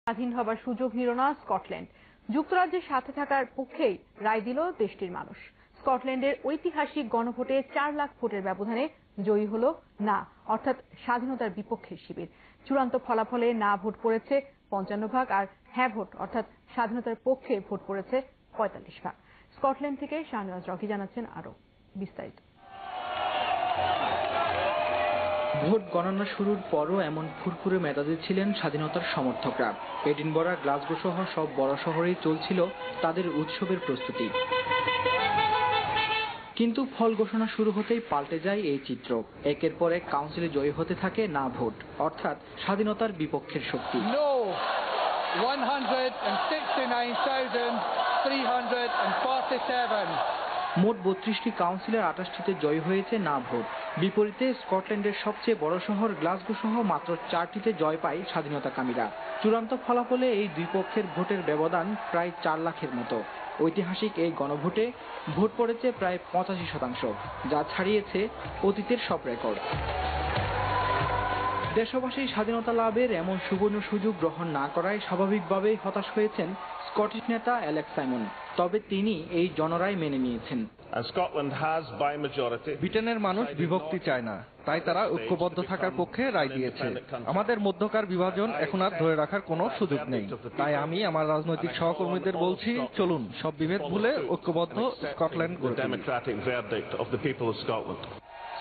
স্বাধীন হবার সুযোগ নিল না স্কটল্যান্ড। যুক্তরাজ্যের সাথে থাকার পক্ষেই রায় দিল দেশটির মানুষ। স্কটল্যান্ডের ঐতিহাসিক গণভোটে 4 লাখ ভোটের ব্যবধানে জয়ী হল না, অর্থাৎ স্বাধীনতার বিপক্ষের শিবির। চূড়ান্ত ফলাফলে না ভোট পড়েছে 55 ভাগ, আর হ্যাঁ ভোট অর্থাৎ স্বাধীনতার পক্ষে ভোট পড়েছে 45 ভাগ। স্কটল্যান্ড থেকে শাহনেওয়াজ রকি জানাচ্ছেন আরো বিস্তারিত। ভোট গণনা শুরুর পরও এমন ফুরফুরে মেজাজে ছিলেন স্বাধীনতার সমর্থকরা। এডিনবরা, গ্লাসগো সহ সব বড় শহরেই চলছিল তাদের উৎসবের প্রস্তুতি। কিন্তু ফল ঘোষণা শুরু হতেই পাল্টে যায় এই চিত্র। একের পর এক কাউন্সিলে জয়ী হতে থাকে না ভোট, অর্থাৎ স্বাধীনতার বিপক্ষের শক্তি। 169,347 মোট 32টি কাউন্সিলের 28টিতে জয়ী হয়েছে না ভোট। বিপরীতে স্কটল্যান্ডের সবচেয়ে বড় শহর গ্লাসগো সহ মাত্র 4টিতে জয় পায় স্বাধীনতাকামীরা। চূড়ান্ত ফলাফলে এই দুই পক্ষের ভোটের ব্যবধান প্রায় 4 লাখের মতো। ঐতিহাসিক এই গণভোটে ভোট পড়েছে প্রায় 85%, যা ছাড়িয়েছে অতীতের সব রেকর্ড। দেশবাসী স্বাধীনতা লাভের এমন সুবর্ণ সুযোগ গ্রহণ না করায় স্বাভাবিকভাবেই হতাশ হয়েছেন স্কটিশ নেতা অ্যালেক্স সাইমন। তবে তিনি এই জনরায় মেনে নিয়েছেন। ব্রিটেনের মানুষ বিভক্তি চায় না, তাই তারা ঐক্যবদ্ধ থাকার পক্ষে রায় দিয়েছে। আমাদের মধ্যকার বিভাজন এখন আর ধরে রাখার কোনো সুযোগ নেই। তাই আমি আমার রাজনৈতিক সহকর্মীদের বলছি, চলুন সব বিভেদ ভুলে ঐক্যবদ্ধ স্কটল্যান্ড গড়ে তুলি।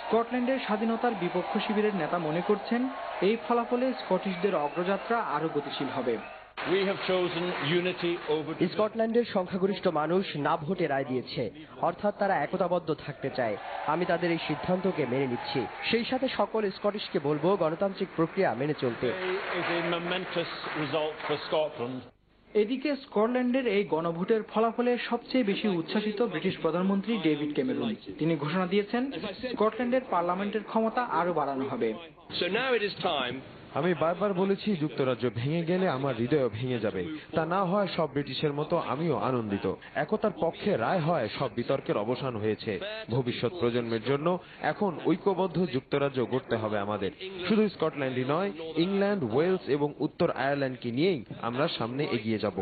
স্কটল্যান্ডের স্বাধীনতার বিপক্ষ শিবিরের নেতা মনে করছেন, এই ফলাফলে স্কটিশদের অগ্রযাত্রা আরো গতিশীল হবে। স্কটল্যান্ডের সংখ্যাগরিষ্ঠ মানুষ না ভোটে রায় দিয়েছে, অর্থাৎ তারা একতাবদ্ধ থাকতে চায়। আমি তাদের এই সিদ্ধান্তকে মেনে নিচ্ছি। সেই সাথে সকল স্কটিশকে বলবো গণতান্ত্রিক প্রক্রিয়া মেনে চলতে। এদিকে স্কটল্যান্ডের এই গণভোটের ফলাফলে সবচেয়ে বেশি উচ্ছ্বাসিত ব্রিটিশ প্রধানমন্ত্রী ডেভিড ক্যামেরন। তিনি ঘোষণা দিয়েছেন, স্কটল্যান্ডের পার্লামেন্টের ক্ষমতা আরো বাড়ানো হবে। আমি বারবার বলেছি, যুক্তরাজ্য ভেঙে গেলে আমার হৃদয় ভেঙে যাবে। তা না হয় সব ব্রিটিশের মতো আমিও আনন্দিত। একতার পক্ষে রায় হয়, সব বিতর্কের অবসান হয়েছে। ভবিষ্যৎ প্রজন্মের জন্য এখন ঐক্যবদ্ধ যুক্তরাজ্য গড়তে হবে আমাদের। শুধু স্কটল্যান্ডই নয়, ইংল্যান্ড, ওয়েলস এবং উত্তর আয়ারল্যান্ডকে নিয়েই আমরা সামনে এগিয়ে যাব।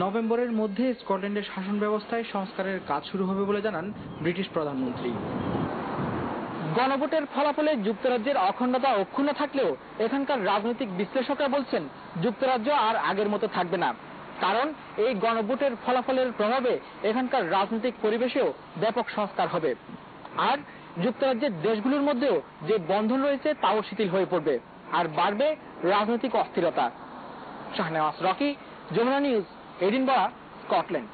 নভেম্বরের মধ্যে স্কটল্যান্ডের শাসন ব্যবস্থায় সংস্কারের কাজ শুরু হবে বলে জানান ব্রিটিশ প্রধানমন্ত্রী। গণভোটের ফলাফলে যুক্তরাজ্যের অখণ্ডতা অক্ষুণ্ণ থাকলেও এখানকার রাজনৈতিক বিশ্লেষকরা বলছেন, যুক্তরাজ্য আর আগের মতো থাকবে না। কারণ এই গণভোটের ফলাফলের প্রভাবে এখানকার রাজনৈতিক পরিবেশেও ব্যাপক সংস্কার হবে, আর যুক্তরাজ্যের দেশগুলোর মধ্যেও যে বন্ধন রয়েছে তাও শিথিল হয়ে পড়বে, আর বাড়বে রাজনৈতিক অস্থিরতা। Shahnawaz Rocky, Jamuna news, Edinburgh, Scotland.